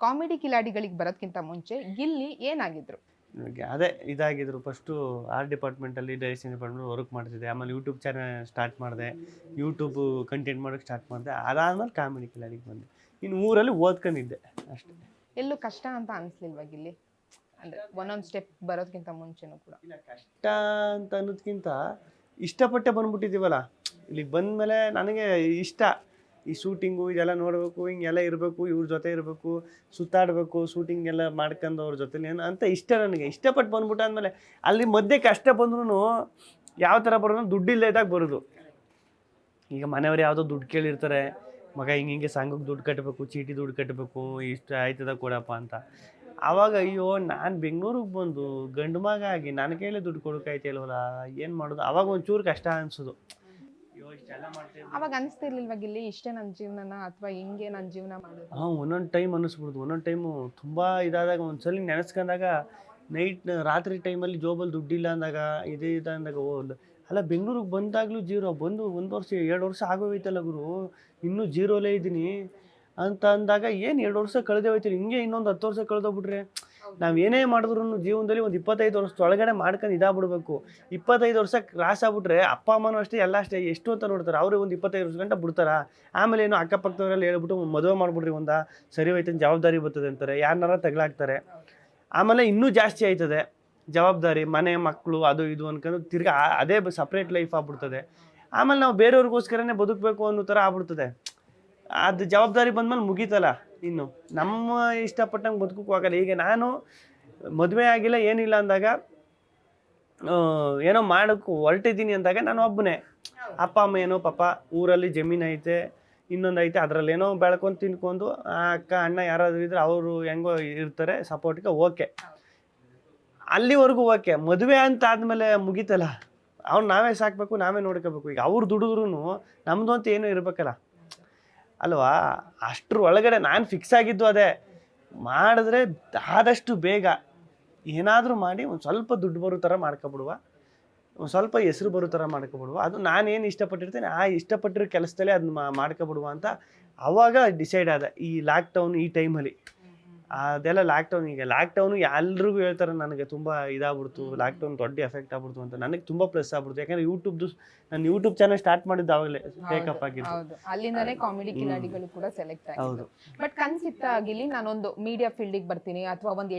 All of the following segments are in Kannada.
ಕಾಮಿಡಿ ಕಿಲಾಡಿಗಳಿಗೆ ಬರೋದಕ್ಕಿಂತ ಮುಂಚೆ ಗಿಲ್ಲಿ ಏನಾಗಿದ್ರು? ನನಗೆ ಅದೇ ಇದಾಗಿದ್ರು ಫಸ್ಟು ಆರ್ಟ್ ಡಿಪಾರ್ಟ್ಮೆಂಟಲ್ಲಿ ಡೈರೆಕ್ಷನ್ ಡಿಪಾರ್ಟ್ಮೆಂಟ್ ವರ್ಕ್ ಮಾಡ್ತಿದ್ದೆ. ಆಮೇಲೆ ಯೂಟ್ಯೂಬ್ ಚಾನಲ್ ಸ್ಟಾರ್ಟ್ ಮಾಡಿದೆ. ಯೂಟ್ಯೂಬು ಕಂಟೆಂಟ್ ಮಾಡೋಕ್ಕೆ ಸ್ಟಾರ್ಟ್ ಮಾಡಿದೆ. ಅದಾದ್ಮೇಲೆ ಕಾಮಿಡಿ ಕಿಲಾಡಿಗೆ ಬಂದೆ. ಇನ್ನು ಊರಲ್ಲಿ ಓದ್ಕೊಂಡಿದ್ದೆ ಅಷ್ಟೇ. ಎಲ್ಲೂ ಕಷ್ಟ ಅಂತ ಅನಿಸ್ಲಿಲ್ವಾ ಗಿಲ್ಲಿ? ಅಂದ್ರೆ ಒಂದೊಂದು ಸ್ಟೆಪ್ ಬರೋದಕ್ಕಿಂತ ಮುಂಚೆನೂ ಕೂಡ. ಇಲ್ಲ ಕಷ್ಟ ಅಂತ ಅನ್ನೋದಕ್ಕಿಂತ ಇಷ್ಟಪಟ್ಟೆ ಬಂದ್ಬಿಟ್ಟಿದ್ದೀವಲ್ಲ, ಇಲ್ಲಿಗೆ ಬಂದಮೇಲೆ ನನಗೆ ಇಷ್ಟ ಈ ಶೂಟಿಂಗು ಇದೆಲ್ಲ ನೋಡಬೇಕು, ಹಿಂಗೆಲ್ಲ ಇರಬೇಕು, ಇವ್ರ ಜೊತೆ ಇರಬೇಕು, ಸುತ್ತಾಡಬೇಕು, ಶೂಟಿಂಗ್ ಎಲ್ಲ ಮಾಡ್ಕೊಂಡು ಅವ್ರ ಜೊತೆಲಿ ಏನು ಅಂತ ಇಷ್ಟ. ನನಗೆ ಇಷ್ಟಪಟ್ಟು ಬಂದ್ಬಿಟ್ಟು ಆದಮೇಲೆ ಅಲ್ಲಿ ಮಧ್ಯೆ ಕಷ್ಟ ಬಂದ್ರೂ ಯಾವ ಥರ ಬರೋದು, ದುಡ್ಡಿಲ್ಲ ಇದ್ದಾಗ ಬರೋದು. ಈಗ ಮನೆಯವ್ರು ಯಾವುದೋ ದುಡ್ಡು ಕೇಳಿರ್ತಾರೆ, ಮಗ ಹಿಂಗೆ ಸಾಂಗಿಗೆ ದುಡ್ಡು ಕಟ್ಟಬೇಕು, ಚೀಟಿ ದುಡ್ಡು ಕಟ್ಟಬೇಕು, ಇಷ್ಟು ಆಯ್ತದ ಕೊಡಪ್ಪ ಅಂತ. ಆವಾಗ ಅಯ್ಯೋ ನಾನು ಬೆಂಗಳೂರಿಗೆ ಬಂದು ಗಂಡು ಮಗ ಆಗಿ ನನ್ನ ಕೈಲೇ ದುಡ್ಡು ಕೊಡೋಕ್ಕಾಯ್ತಿಲ್ವಲ್ಲ, ಏನು ಮಾಡೋದು? ಆವಾಗ ಒಂಚೂರು ಕಷ್ಟ ಅನಿಸೋದು. ಅಯ್ಯೋ ಇಷ್ಟೆಲ್ಲ ಮಾಡ್ತೀವಿ. ಅವಾಗ ಅನಿಸ್ತಿರ್ಲಿಲ್ವಾ ಗಿಲ್ಲಿ ಇಷ್ಟೇ ನನ್ನ ಜೀವನನ ಅಥವಾ ಹಿಂಗೆ ನನ್ನ ಜೀವನ ಮಾಡೋದು? ಒಂದೊಂದು ಟೈಮ್ ಅನ್ನಿಸ್ಬಿಡ್ದು. ಒಂದೊಂದು ಟೈಮು ತುಂಬ ಇದಾದಾಗ ಒಂದ್ಸಲ ನೆನೆಸ್ಕೊಂಡಾಗ ರಾತ್ರಿ ಟೈಮಲ್ಲಿ ಜೋಬಲ್ಲಿ ದುಡ್ಡಿಲ್ಲ ಅಂದಾಗ ಅಂದಾಗ ಅಲ್ಲ ಬೆಂಗಳೂರಿಗೆ ಬಂದಾಗಲೂ ಜೀರೋ, ಬಂದು 1 ವರ್ಷ 2 ವರ್ಷ ಆಗೋಯ್ತಲ್ಲ ಗುರು, ಇನ್ನೂ ಜೀರೋಲೇ ಇದ್ದೀನಿ ಅಂತ ಅಂದಾಗ ಏನು 2 ವರ್ಷ ಕಳೆದೇ ಹೋಯ್ತಿಲ್ಲ, ಹಿಂಗೆ ಇನ್ನೊಂದು 10 ವರ್ಷ ಕಳೆದೋಗ್ಬಿಟ್ರೆ ನಾವು ಏನೇ ಮಾಡಿದ್ರು ಜೀವನದಲ್ಲಿ ಒಂದು 25 ವರ್ಷದೊಳಗಡೆ ಮಾಡ್ಕೊಂಡು ಇದಾಗ್ಬಿಡ್ಬೇಕು. 25 ವರ್ಷ ಕ್ರಾಸ್ ಆಗ್ಬಿಟ್ರೆ ಅಪ್ಪ ಅಮ್ಮನೂ ಅಷ್ಟೇ, ಎಲ್ಲ ಅಷ್ಟೇ, ಎಷ್ಟು ಅಂತ ನೋಡ್ತಾರೆ. ಅವ್ರಿಗೆ ಒಂದು 25 ವರ್ಷ ಗಂಟ ಬಿಡ್ತಾರ. ಆಮೇಲೆ ಏನು ಅಕ್ಕಪಕ್ಕದವರೆಲ್ಲ ಹೇಳ್ಬಿಟ್ಟು ಮದುವೆ ಮಾಡ್ಬಿಡ್ರಿ, ಸರಿ ಹೋಯ್ತು ಜವಾಬ್ದಾರಿ ಬರ್ತದೆ ಅಂತಾರೆ, ಯಾರನ್ನಾರ ತಗಲಾಕ್ತಾರೆ. ಆಮೇಲೆ ಇನ್ನೂ ಜಾಸ್ತಿ ಆಯ್ತದೆ ಜವಾಬ್ದಾರಿ, ಮನೆ ಮಕ್ಕಳು ಅದು ಇದು ಅನ್ಕೊಂಡು ತಿರ್ಗಿ ಅದೇ ಸಪ್ರೇಟ್ ಲೈಫ್ ಆಗ್ಬಿಡ್ತದೆ. ಆಮೇಲೆ ನಾವು ಬೇರೆಯವ್ರಿಗೋಸ್ಕರನೇ ಬದುಕಬೇಕು ಅನ್ನೋ ಥರ ಆಗ್ಬಿಡ್ತದೆ. ಅದು ಜವಾಬ್ದಾರಿ ಬಂದ್ಮೇಲೆ ಮುಗೀತಲ್ಲ, ಇನ್ನು ನಮ್ಮ ಇಷ್ಟಪಟ್ಟಂಗೆ ಬದುಕೋಕ್ಕೂ ಆಗಲ್ಲ. ಈಗ ನಾನು ಮದುವೆ ಆಗಿಲ್ಲ ಏನಿಲ್ಲ ಅಂದಾಗ, ಏನೋ ಮಾಡೋಕ್ಕೆ ಹೊರಟಿದ್ದೀನಿ ಅಂದಾಗ ನಾನು ಒಬ್ಬನೇ. ಅಪ್ಪ ಅಮ್ಮ ಏನೋ ಪಾಪ ಊರಲ್ಲಿ ಜಮೀನು ಐತೆ, ಇನ್ನೊಂದು ಐತೆ, ಅದರಲ್ಲಿ ಏನೋ ಬೆಳ್ಕೊಂಡು ತಿನ್ಕೊಂಡು ಅಕ್ಕ ಅಣ್ಣ ಯಾರಾದರೂ ಇದ್ರೆ ಅವರು ಹೆಂಗೋ ಇರ್ತಾರೆ ಸಪೋರ್ಟ್ಗೆ, ಓಕೆ, ಅಲ್ಲಿವರೆಗೂ ಓಕೆ. ಮದುವೆ ಅಂತ ಆದಮೇಲೆ ಮುಗೀತಲ್ಲ, ಅವ್ನು ನಾವೇ ಸಾಕಬೇಕು, ನಾವೇ ನೋಡ್ಕೋಬೇಕು. ಈಗ ಅವ್ರು ದುಡಿದ್ರೂ ನಮ್ಮದು ಅಂತ ಏನೂ ಇರಬೇಕಲ್ಲ ಅಲ್ವಾ? ಅಷ್ಟ್ರ ಒಳಗಡೆ ನಾನು ಫಿಕ್ಸ್ ಆಗಿದ್ದು ಅದೇ, ಮಾಡಿದ್ರೆ ಆದಷ್ಟು ಬೇಗ ಏನಾದರೂ ಮಾಡಿ ಒಂದು ಸ್ವಲ್ಪ ದುಡ್ಡು ಬರೋ ಥರ ಮಾಡ್ಕೊಬಿಡುವ, ಒಂದು ಸ್ವಲ್ಪ ಹೆಸರು ಬರೋ ಥರ ಮಾಡ್ಕೊಬಿಡುವ. ಅದು ನಾನೇನು ಇಷ್ಟಪಟ್ಟಿರ್ತೀನಿ ಆ ಇಷ್ಟಪಟ್ಟಿರೋ ಕೆಲಸದಲ್ಲೇ ಅದನ್ನ ಮಾಡ್ಕೊಬಿಡುವ ಅಂತ ಆವಾಗ ಡಿಸೈಡ್ ಆದ. ಈ ಲಾಕ್ಡೌನ್ ಈ ಟೈಮಲ್ಲಿ ಅದೆಲ್ಲ ಲಾಕ್ಡೌನು ಎಲ್ರಿಗೂ ಹೇಳ್ತಾರೆ, ನನಗೆ ತುಂಬ ಇದಾಗ್ಬಿಡ್ತು, ಲಾಕ್ಡೌನ್ ದೊಡ್ಡ ಎಫೆಕ್ಟ್ ಆಗ್ಬಿಡ್ತು ಅಂತ. ನನಗೆ ತುಂಬ ಪ್ಲಸ್ ಆಗ್ಬಿಡ್ತು. ಯಾಕಂದರೆ ನಾನು ಯೂಟ್ಯೂಬ್ ಚಾನಲ್ ಸ್ಟಾರ್ಟ್ ಮಾಡಿದ್ದು ಆವಾಗಲೇ ಟೇಕಪ್ ಆಗಿದ್ದು. ಹೌದು, ಅಲ್ಲಿಂದಲೇ ಕಾಮಿಡಿ ಕಿಲಾಡಿಗಳು ಕೂಡ ಸೆಲೆಕ್ಟ್ ಆಗಿದೆ. ಬಟ್ ಕನ್ಸಿತ್ತ ಗಿಲ್ಲಿ ನಾನೊಂದು ಮೀಡಿಯಾ ಫೀಲ್ಡಿಗೆ ಬರ್ತೀನಿ ಅಥವಾ ಒಂದು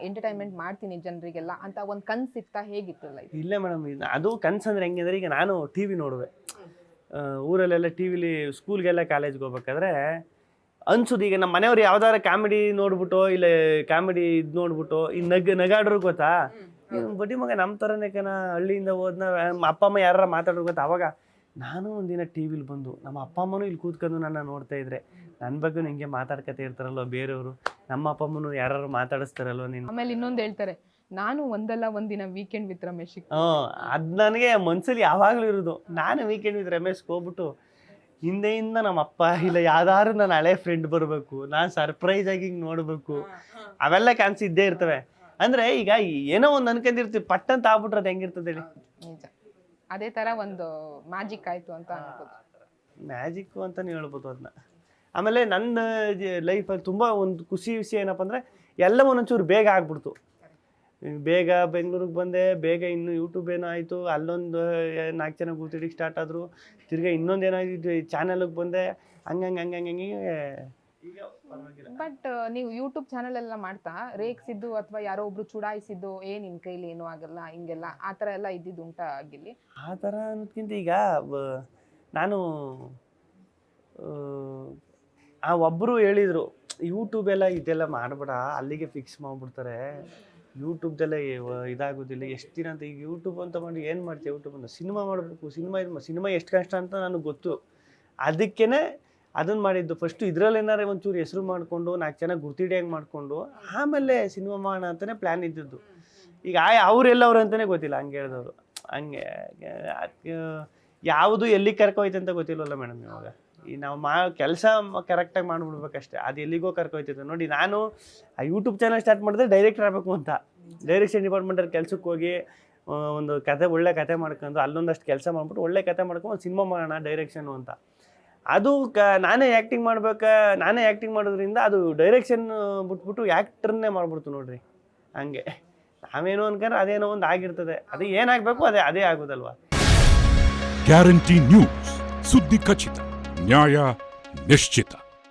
ಎಂಟರ್ಟೈನ್ಮೆಂಟ್ ಮಾಡ್ತೀನಿ ಜನರಿಗೆಲ್ಲ ಅಂತ ಒಂದು ಕನ್ಸಿತ್ತ? ಹೇಗಿತ್ತು ಲೈಫ್? ಇಲ್ಲ ಮೇಡಮ್, ಅದು ಕನ್ಸಂದ್ರೆ ಹೆಂಗೆ ಅಂದರೆ, ಈಗ ನಾನು ಟಿ ವಿ ನೋಡುವೆ, ಊರಲ್ಲೆಲ್ಲ ಟಿ ವಿಲಿ ಸ್ಕೂಲ್ಗೆಲ್ಲ ಕಾಲೇಜ್ಗೆ ಹೋಗ್ಬೇಕಾದ್ರೆ ಅನ್ಸುದು, ಈಗ ನಮ್ಮ ಮನೆಯವ್ರು ಯಾವ್ದಾರ ಕಾಮಿಡಿ ನೋಡ್ಬಿಟ್ಟು ಇಲ್ಲ ಕಾಮಿಡಿ ಇದು ನೋಡ್ಬಿಟ್ಟು ಈ ನಗಾಡ್ರು ಗೊತ್ತಾ, ಬಡ್ಡಿ ಮಗ ನಮ್ಮ ಥರನೇ ಹಳ್ಳಿಯಿಂದ ಹೋದ್ನ ಅಪ್ಪ ಅಮ್ಮ ಯಾರು ಮಾತಾಡೋರು ಗೊತ್ತಾ. ಅವಾಗ ನಾನು ಒಂದಿನ ಟಿ ವಿಲಿ ಬಂದು ನಮ್ಮ ಅಪ್ಪ ಅಮ್ಮನೂ ಇಲ್ಲಿ ಕೂತ್ಕೊಂಡು ನನ್ನ ನೋಡ್ತಾ ಇದ್ರೆ ನನ್ನ ಬಗ್ಗೆ ಹಿಂಗೆ ಮಾತಾಡ್ಕೊತಾ ಇರ್ತಾರಲ್ವ ಬೇರೆಯವರು, ನಮ್ಮ ಅಪ್ಪ ಅಮ್ಮನೂ ಯಾರು ಮಾತಾಡಿಸ್ತಾರಲ್ವ ನೀನು. ಆಮೇಲೆ ಇನ್ನೊಂದು ಹೇಳ್ತಾರೆ, ನಾನು ಒಂದಿನ ವೀಕೆಂಡ್ ವಿತ್ ರಮೇಶ್. ಅದು ನನಗೆ ಮನ್ಸಲ್ಲಿ ಯಾವಾಗಲೂ ಇರೋದು. ನಾನು ವೀಕೆಂಡ್ ವಿತ್ ರಮೇಶ್ಗೆ ಹೋಗ್ಬಿಟ್ಟು ಹಿಂದೆಯಿಂದ ನಮ್ಮ ಅಪ್ಪ ಇಲ್ಲ ಯಾವ್ದಾದ್ರು ನನ್ನ ಹಳೆ ಫ್ರೆಂಡ್ ಬರಬೇಕು, ನಾನು ಸರ್ಪ್ರೈಸ್ ಆಗಿ ಹಿಂಗೆ ನೋಡಬೇಕು, ಅವೆಲ್ಲ ಕ್ಯಾನ್ಸ್ ಇದ್ದೇ ಇರ್ತವೆ. ಅಂದರೆ ಈಗ ಏನೋ ಒಂದು ಅನ್ಕೊಂಡಿರ್ತೀವಿ, ಪಟ್ಟಂತ ಆಗ್ಬಿಟ್ರೆ ಅದು ಹೆಂಗಿರ್ತದೆ ಹೇಳಿ. ನಿಜ, ಅದೇ ಥರ ಒಂದು ಮ್ಯಾಜಿಕ್ ಆಯಿತು ಅಂತ ಅನ್ಬೋದು. ಮ್ಯಾಜಿಕ್ಕು ಅಂತಲೇ ಹೇಳ್ಬೋದು ಅದನ್ನ. ಆಮೇಲೆ ನನ್ನ ಲೈಫಲ್ಲಿ ತುಂಬ ಒಂದು ಖುಷಿ ವಿಷಯ ಏನಪ್ಪ ಅಂದರೆ, ಎಲ್ಲ ಒಂದೊಂಚೂರು ಬೇಗ ಆಗ್ಬಿಡ್ತು. ಬೇಗ ಬೆಂಗಳೂರಿಗೆ ಬಂದೆ, ಬೇಗ ಇನ್ನು ಯೂಟ್ಯೂಬ್ ಏನೋ ಆಯಿತು, ಅಲ್ಲೊಂದು 4 ಜನ ಕೂತಿಡಿಗೆ ಸ್ಟಾರ್ಟ್ ಆದರು, ತಿರ್ಗಿ ಇನ್ನೊಂದು ಏನಾಯಿತು ಚಾನಲ್ಗೆ ಬಂದೆ, ಹಂಗೆ ಈಗ ಪರವಾಗಿಲ್ಲ. ಬಟ್ ನೀವು ಯೂಟ್ಯೂಬ್ ಚಾನಲ್ ಎಲ್ಲ ಮಾಡ್ತಾ ರೇಗ್ಸಿದ್ದು ಅಥವಾ ಯಾರೋ ಒಬ್ರು ಚುಡಾಯಿಸಿದ್ದು ನಿನ್ನ ಕೈಲಿ ಏನೂ ಆಗಲ್ಲ ಹಿಂಗೆಲ್ಲ ಆ ಥರ ಎಲ್ಲ ಇದ್ದಿದ್ದು ಉಂಟಾ ಆಗಿಲ್ಲಿ? ಆ ಥರ ಅನ್ನೋದಕ್ಕಿಂತ ಈಗ ನಾನು ಒಬ್ಬರು ಹೇಳಿದರು, ಯೂಟ್ಯೂಬೆಲ್ಲ ಇದೆಲ್ಲ ಮಾಡಬೇಡ, ಅಲ್ಲಿಗೆ ಫಿಕ್ಸ್ ಮಾಡಿಬಿಡ್ತಾರೆ, ಯೂಟ್ಯೂಬ್ದೆಲ್ಲ ಇದಾಗೋದಿಲ್ಲ ಎಷ್ಟು ದಿನ ಅಂತ. ಈಗ ಯೂಟ್ಯೂಬ್ ಅಂತ ಮಾಡಿ ಏನು ಮಾಡ್ತೀವಿ? ಯೂಟ್ಯೂಬ್ ಅಂತ ಸಿನಿಮಾ ಮಾಡಬೇಕು, ಸಿನಿಮಾ ಎಷ್ಟು ಕಷ್ಟ ಅಂತ ನನಗೆ ಗೊತ್ತು. ಅದಕ್ಕೇ ಅದನ್ನು ಮಾಡಿದ್ದು. ಫಸ್ಟು ಇದರಲ್ಲಿ ಏನಾರು ಒಂಚೂರು ಹೆಸರು ಮಾಡಿಕೊಂಡು 4 ಜನ ಗುರ್ತಿಡಿಯಾಗಿ ಮಾಡಿಕೊಂಡು ಆಮೇಲೆ ಸಿನಿಮಾ ಮಾಡೋಣ ಅಂತಲೇ ಪ್ಲ್ಯಾನ್ ಇದ್ದಿದ್ದು. ಈಗ ಅವರೆಲ್ಲವ್ರು ಅಂತಲೇ ಗೊತ್ತಿಲ್ಲ, ಹಂಗೆ ಹೇಳಿದವರು. ಹಂಗೆ ಯಾವುದು ಎಲ್ಲಿಗೆ ಕರ್ಕೋಯ್ತು ಅಂತ ಗೊತ್ತಿಲ್ಲವಲ್ಲ ಮೇಡಮ್. ಇವಾಗ ಈ ನಾವು ಕೆಲಸ ಕರೆಕ್ಟಾಗಿ ಮಾಡಿಬಿಡ್ಬೇಕಷ್ಟೆ, ಅದು ಎಲ್ಲಿಗೋ ಕರ್ಕೋಯ್ತೈತೆ ನೋಡಿ. ನಾನು ಆ ಯೂಟ್ಯೂಬ್ ಚಾನಲ್ ಸ್ಟಾರ್ಟ್ ಮಾಡಿದ್ರೆ ಡೈರೆಕ್ಟರ್ ಆಗಬೇಕು ಅಂತ, ಡೈರೆಕ್ಷನ್ ಡಿಪಾರ್ಟ್ಮೆಂಟಲ್ಲಿ ಕೆಲಸಕ್ಕೆ ಹೋಗಿ ಒಂದು ಒಳ್ಳೆ ಕತೆ ಮಾಡ್ಕೊಂಡು ಅಲ್ಲೊಂದಷ್ಟು ಕೆಲಸ ಮಾಡ್ಬಿಟ್ಟು ಒಳ್ಳೆ ಕತೆ ಮಾಡ್ಕೊಂಡು ಒಂದು ಸಿನಿಮಾ ಮಾಡೋಣ ಡೈರೆಕ್ಷನು ಅಂತ. ಅದು ನಾನೇ ಆ್ಯಕ್ಟಿಂಗ್ ಮಾಡೋದ್ರಿಂದ ಅದು ಡೈರೆಕ್ಷನ್ ಬಿಟ್ಬಿಟ್ಟು ಆ್ಯಕ್ಟರ್ನೇ ಮಾಡ್ಬಿಡ್ತು ನೋಡ್ರಿ. ಹಂಗೆ ನಾವೇನೋ ಅನ್ಕೊಂಡ್ರೆ ಅದೇನೋ ಒಂದು ಆಗಿರ್ತದೆ, ಅದು ಏನಾಗಬೇಕು ಅದೇ ಆಗೋದಲ್ವಾ. ಗ್ಯಾರಂಟಿ ನ್ಯೂಸ್, ಸುದ್ದಿ ಖಚಿತ, ನ್ಯಾಯ ನಿಶ್ಚಿತ.